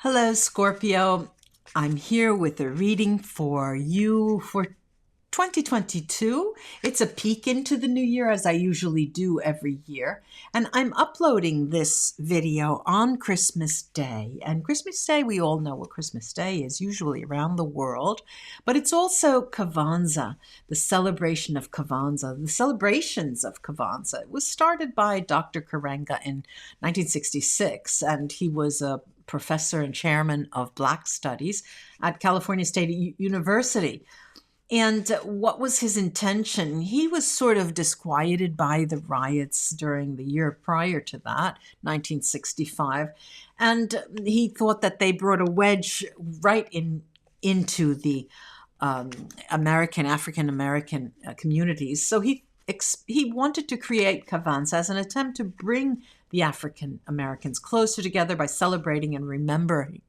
Hello, Scorpio. I'm here with a reading for you for 2022. It's a peek into the new year, as I usually do every year. And I'm uploading this video on Christmas Day. And Christmas Day, we all know what Christmas Day is, usually around the world. But it's also Kwanzaa, the celebration of Kwanzaa, the celebrations of Kwanzaa. It was started by Dr. Karenga in 1966, and he was a professor and chairman of Black Studies at California State University. And what was his intention? He was sort of disquieted by the riots during the year prior to that, 1965. And he thought that they brought a wedge right into the African American communities. So he wanted to create Kwanzaa as an attempt to bring the African Americans closer together by celebrating and remembering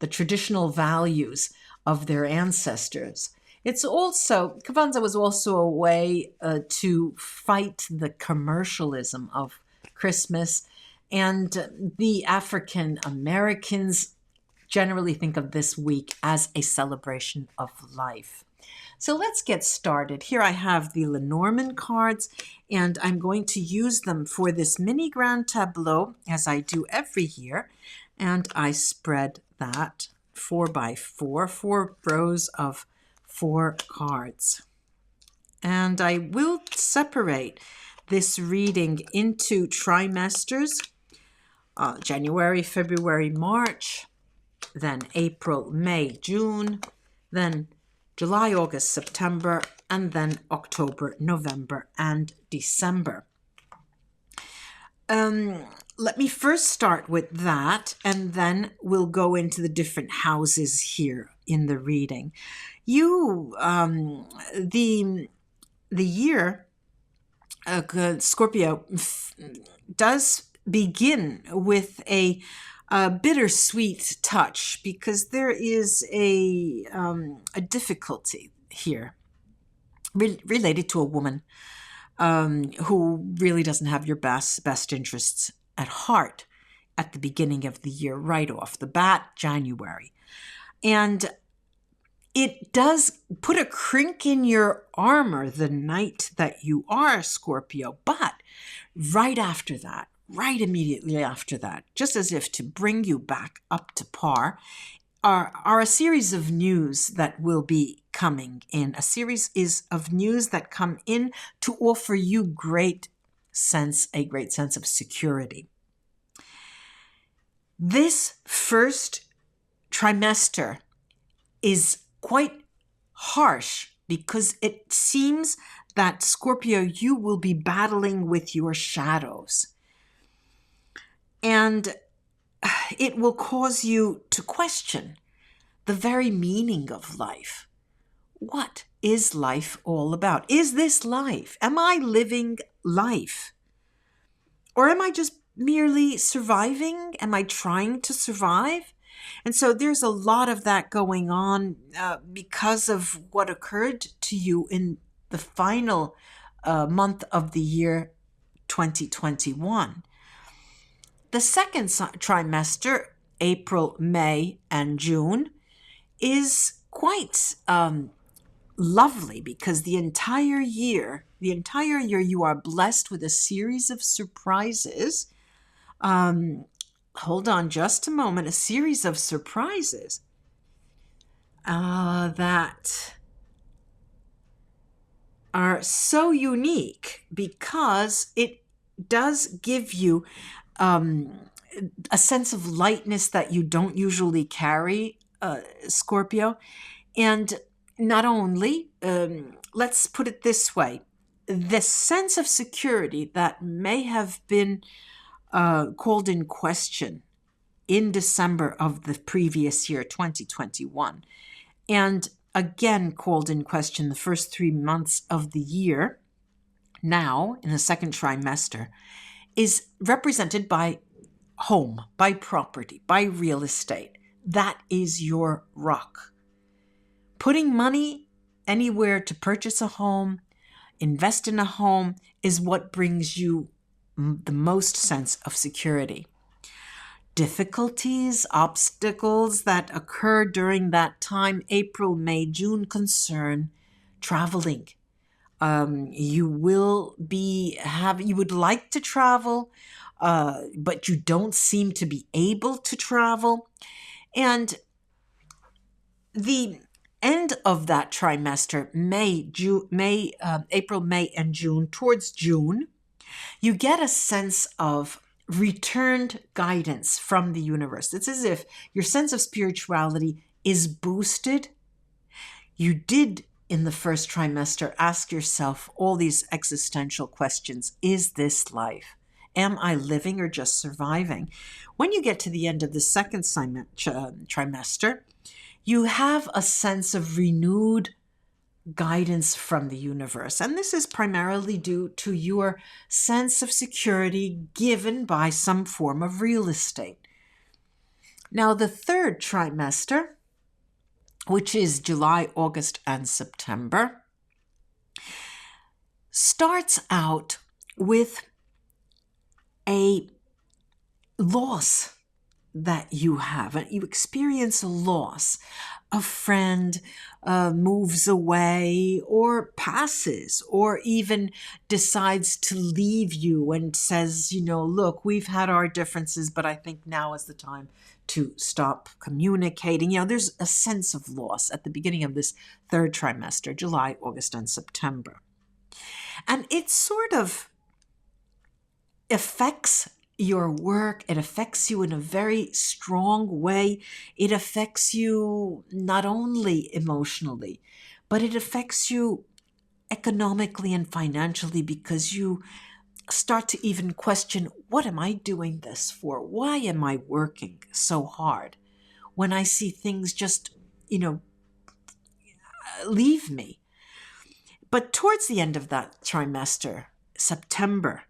the traditional values of their ancestors. Kwanzaa was also a way to fight the commercialism of Christmas, and the African Americans generally think of this week as a celebration of life. So let's get started. Here I have the Lenormand cards, and I'm going to use them for this mini grand tableau, as I do every year. And I spread that 4x4, 4 rows of 4 cards. And I will separate this reading into trimesters, January, February, March, then April, May, June, then July, August, September, and then October, November, and December. Let me first start with that, and then we'll go into the different houses here in the reading. The year, Scorpio, does begin with a bittersweet touch, because there is a difficulty here related to a woman who really doesn't have your best interests at heart at the beginning of the year, right off the bat, January. And it does put a crink in your armor the night that you are Scorpio, but right after that, right immediately after that, just as if to bring you back up to par, are a series of news that will be coming in. A series of news that come in to offer you a great sense of security. This first trimester is quite harsh because it seems that, Scorpio, you will be battling with your shadows. And it will cause you to question the very meaning of life. What is life all about? Is this life? Am I living life? Or am I just merely surviving? Am I trying to survive? And so there's a lot of that going on because of what occurred to you in the final month of the year 2021. The second trimester, April, May, and June, is quite lovely, because the entire year you are blessed with a series of surprises. Hold on just a moment. A series of surprises that are so unique, because it does give you a sense of lightness that you don't usually carry, Scorpio. And not only, let's put it this way, the sense of security that may have been called in question in December of the previous year, 2021, and again called in question the first 3 months of the year, now in the second trimester, is represented by home, by property, by real estate. That is your rock. Putting money anywhere to purchase a home, invest in a home, is what brings you the most sense of security. difficulties, obstacles that occur during that time, April, May, June, concern traveling. You would like to travel, but you don't seem to be able to travel. And the end of that trimester, April, May, and June, towards June, you get a sense of returned guidance from the universe. It's as if your sense of spirituality is boosted. You did, in the first trimester, ask yourself all these existential questions. Is this life? Am I living or just surviving? When you get to the end of the second trimester, you have a sense of renewed guidance from the universe. And this is primarily due to your sense of security given by some form of real estate. Now, the third trimester, which is July, August, and September, starts out with a loss that you have. You experience a loss. A friend moves away or passes or even decides to leave you and says, look, we've had our differences, but I think now is the time to stop communicating. There's a sense of loss at the beginning of this third trimester, July, August, and September. And it sort of affects your work. It affects you in a very strong way. It affects you not only emotionally, but it affects you economically and financially, because you start to even question, what am I doing this for? Why am I working so hard when I see things just, leave me? But towards the end of that trimester, September,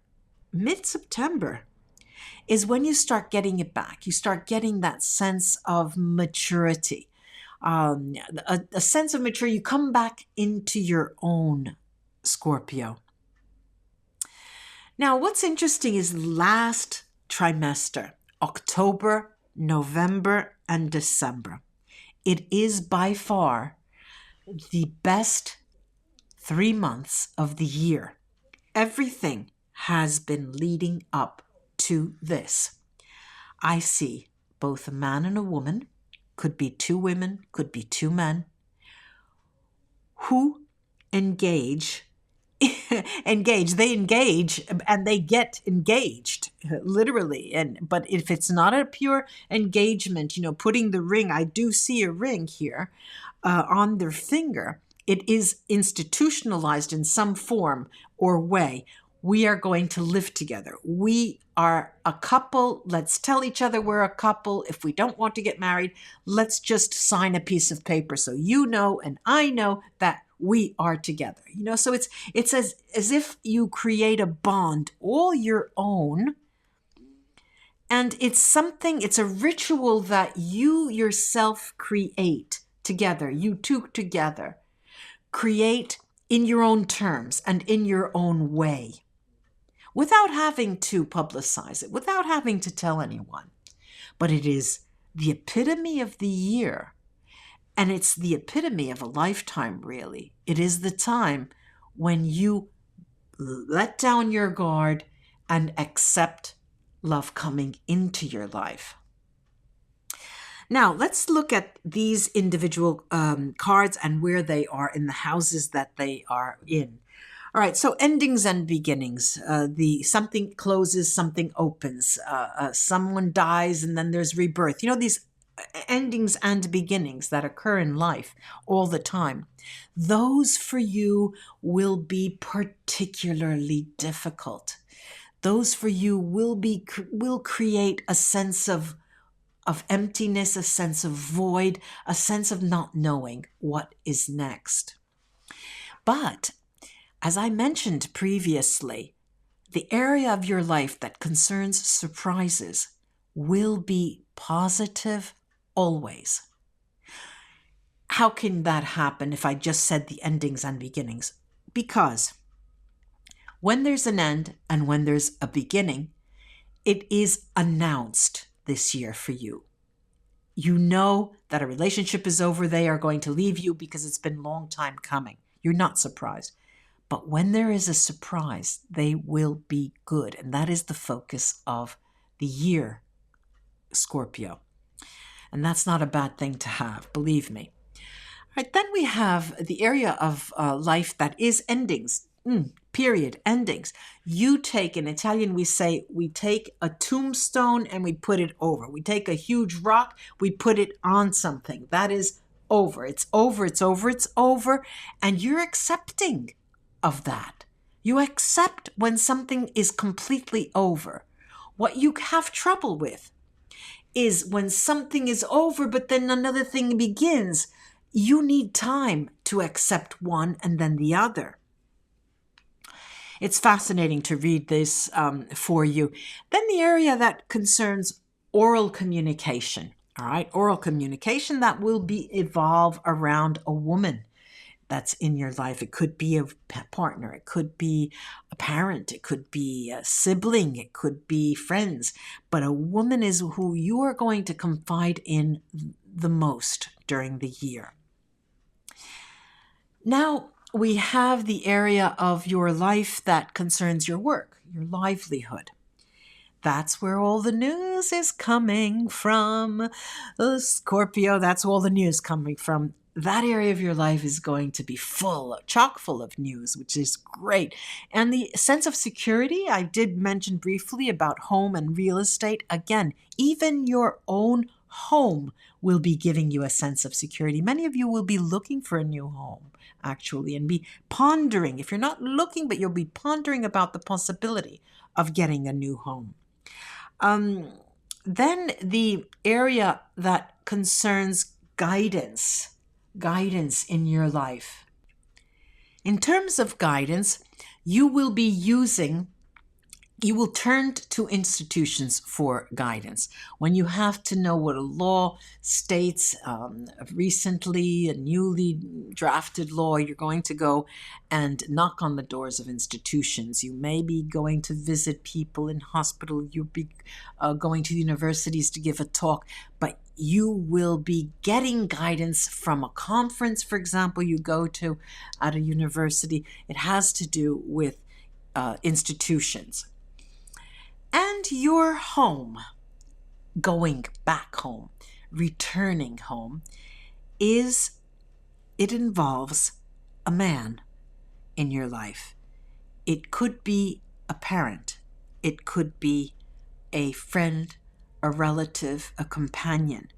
mid-September, is when you start getting it back. You start getting that sense of maturity, a sense of maturity. You come back into your own, Scorpio. Now, what's interesting is last trimester, October, November, and December. It is by far the best 3 months of the year. Everything has been leading up to this. I see both a man and a woman, could be 2 women, could be 2 men, who engage, they engage and they get engaged, literally. But if it's not a pure engagement, putting the ring, I do see a ring here on their finger. It is institutionalized in some form or way. We are going to live together. We are a couple. Let's tell each other we're a couple. If we don't want to get married, let's just sign a piece of paper so and I know that we are together. So it's as if you create a bond all your own. And it's a ritual that you yourself create together. You two together create in your own terms and in your own way, without having to publicize it, without having to tell anyone. But it is the epitome of the year, and it's the epitome of a lifetime, really. It is the time when you let down your guard and accept love coming into your life. Now, let's look at these individual cards and where they are in the houses that they are in. All right, so endings and beginnings. Something closes, something opens. Someone dies, and then there's rebirth. These endings and beginnings that occur in life all the time. Those for you will be particularly difficult. Those for you will create a sense of emptiness, a sense of void, a sense of not knowing what is next. But as I mentioned previously, the area of your life that concerns surprises will be positive always. How can that happen if I just said the endings and beginnings? Because when there's an end and when there's a beginning, it is announced. this year for you. You know that a relationship is over. They are going to leave you because it's been a long time coming. You're not surprised. But when there is a surprise, they will be good. And that is the focus of the year, Scorpio. And that's not a bad thing to have, believe me. All right, then we have the area of life that is endings. Period. Endings. You take, in Italian we say, we take a tombstone and we put it over. We take a huge rock, we put it on something. That is over. It's over, it's over, it's over. And you're accepting of that. You accept when something is completely over. What you have trouble with is when something is over, but then another thing begins. You need time to accept one and then the other. It's fascinating to read this for you. Then the area that concerns oral communication. All right, oral communication that will evolve around a woman that's in your life. It could be a partner. It could be a parent. It could be a sibling. It could be friends. But a woman is who you are going to confide in the most during the year. Now, we have the area of your life that concerns your work, your livelihood. That's where all the news is coming from. Scorpio, that's all the news coming from. That area of your life is going to be chock full of news, which is great. And the sense of security, I did mention briefly about home and real estate. Again, even your own home will be giving you a sense of security. Many of you will be looking for a new home, actually, and be pondering. If you're not looking, but you'll be pondering about the possibility of getting a new home. Then the area that concerns guidance in your life. In terms of guidance, you will turn to institutions for guidance. When you have to know what a law states, recently, a newly drafted law, you're going to go and knock on the doors of institutions. You may be going to visit people in hospital. You'll be going to universities to give a talk, but you will be getting guidance from a conference, for example, you go to at a university. It has to do with institutions. And your home, going back home, returning home, it involves a man in your life. It could be a parent. It could be a friend, a relative, a companion.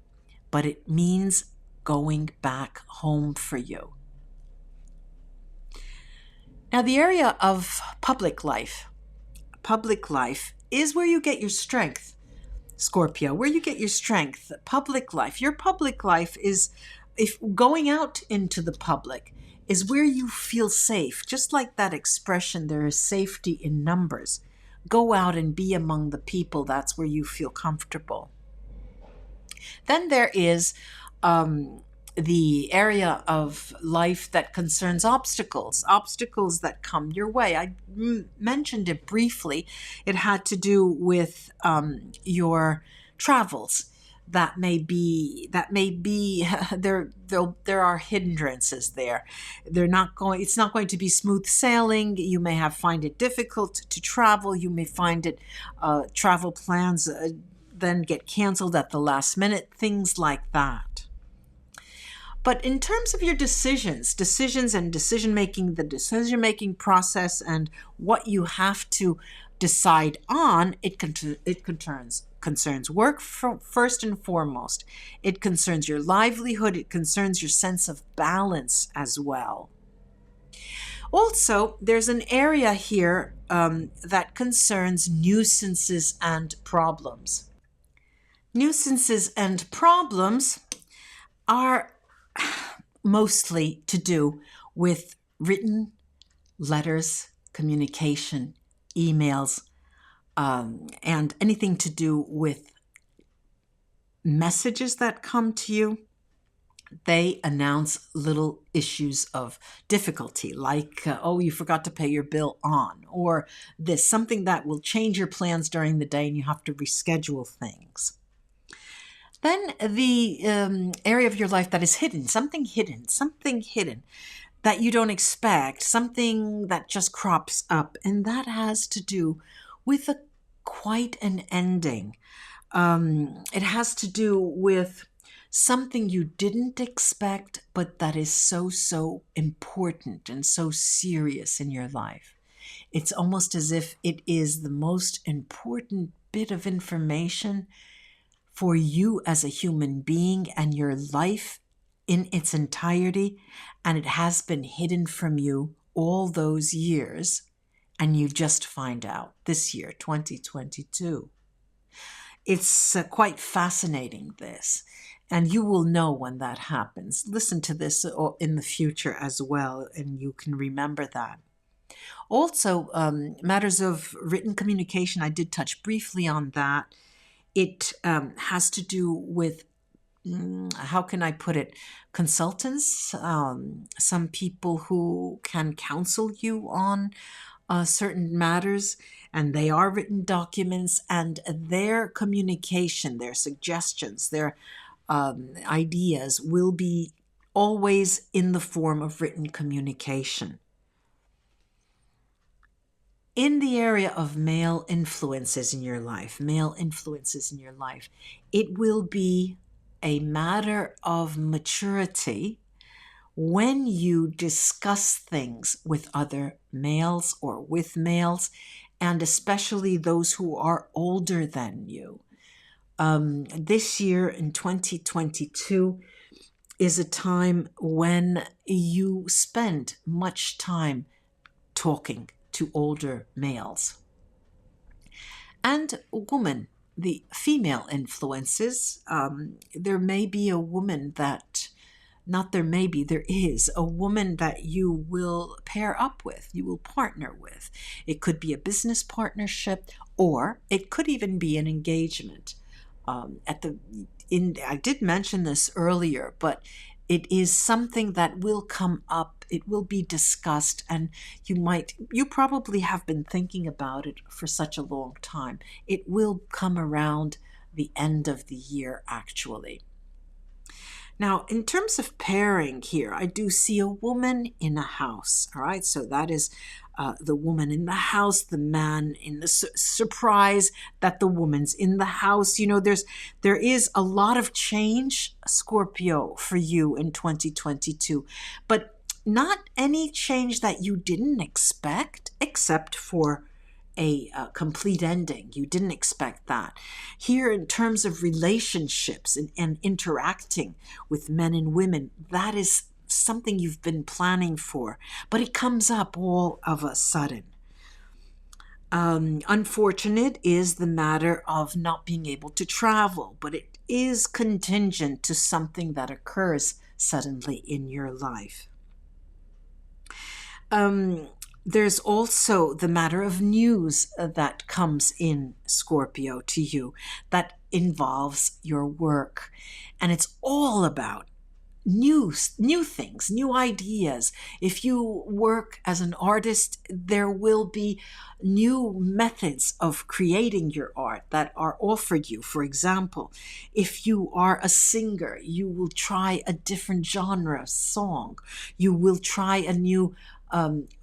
But it means going back home for you. Now, the area of public life is where you get your strength, Scorpio, where you get your strength. Public life. Your public life is, if going out into the public, is where you feel safe. Just like that expression, there is safety in numbers. Go out and be among the people. That's where you feel comfortable. Then there is the area of life that concerns obstacles that come your way. I mentioned it briefly. It had to do with your travels. That may be there are hindrances there. It's not going to be smooth sailing. You may find it difficult to travel. You may find it travel plans then get canceled at the last minute, things like that. But in terms of your decisions and decision-making, the decision-making process and what you have to decide on, it concerns work first and foremost. It concerns your livelihood. It concerns your sense of balance as well. Also, there's an area here that concerns nuisances and problems. Nuisances and problems are mostly to do with written letters, communication, emails, and anything to do with messages that come to you. They announce little issues of difficulty, like, you forgot to pay your bill on, or something that will change your plans during the day and you have to reschedule things. Then the area of your life that is hidden, something hidden that you don't expect, something that just crops up, and that has to do with quite an ending. It has to do with something you didn't expect, but that is so important and so serious in your life. It's almost as if it is the most important bit of information for you as a human being and your life in its entirety, and it has been hidden from you all those years, and you just find out this year, 2022. It's quite fascinating, this, and you will know when that happens. Listen to this in the future as well, and you can remember that. Also, matters of written communication, I did touch briefly on that. It has to do with, how can I put it, consultants, some people who can counsel you on certain matters, and they are written documents, and their communication, their suggestions, their ideas will be always in the form of written communication. In the area of male influences in your life, it will be a matter of maturity when you discuss things with other males or with males, and especially those who are older than you. This year in 2022 is a time when you spend much time talking to older males. And a woman, the female influences, there may be a woman that, not there may be, there is a woman that you will pair up with, you will partner with. It could be a business partnership, or it could even be an engagement. I did mention this earlier, but it is something that will come up. It will be discussed, and you probably have been thinking about it for such a long time. It will come around the end of the year, actually. Now, in terms of pairing here, I do see a woman in a house. All right, so that is the woman in the house, the man in the surprise that the woman's in the house. You know, there is a lot of change, Scorpio, for you in 2022, but not any change that you didn't expect, except for a complete ending. You didn't expect that. Here, in terms of relationships and interacting with men and women, that is something you've been planning for, but it comes up all of a sudden. Unfortunate is the matter of not being able to travel, but it is contingent to something that occurs suddenly in your life. There's also the matter of news that comes in, Scorpio, to you that involves your work. And it's all about new things, new ideas. If you work as an artist, there will be new methods of creating your art that are offered you. For example, if you are a singer, you will try a different genre of song. You will try a new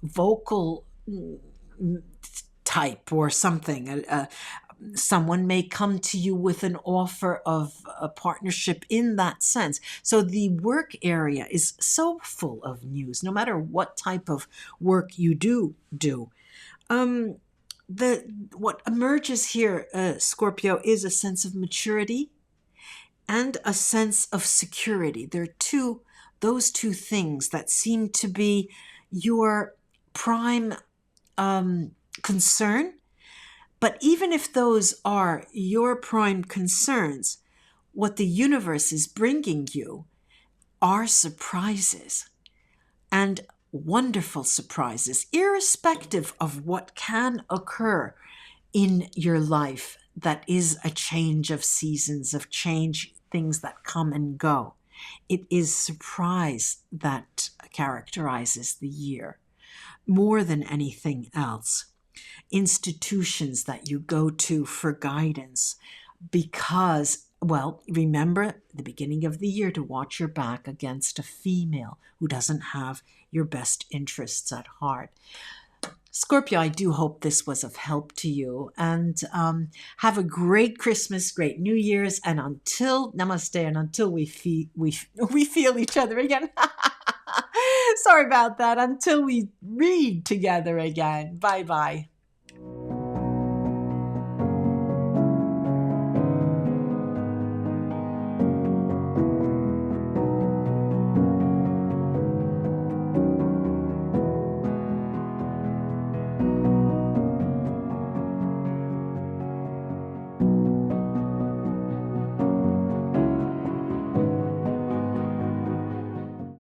vocal type or something. Someone may come to you with an offer of a partnership in that sense. So the work area is so full of news, no matter what type of work you do. What emerges here, Scorpio, is a sense of maturity and a sense of security. There are those two things that seem to be your prime concern. But even if those are your prime concerns, what the universe is bringing you are surprises, and wonderful surprises, irrespective of what can occur in your life that is a change of seasons, of change, things that come and go. It is surprise that characterizes the year more than anything else. Institutions that you go to for guidance because Well, remember the beginning of the year to watch your back against a female who doesn't have your best interests at heart. Scorpio, I do hope this was of help to you. And have a great Christmas, great New Year's, and until namaste, and until we feel each other again. Sorry about that. Until we read together again. Bye bye.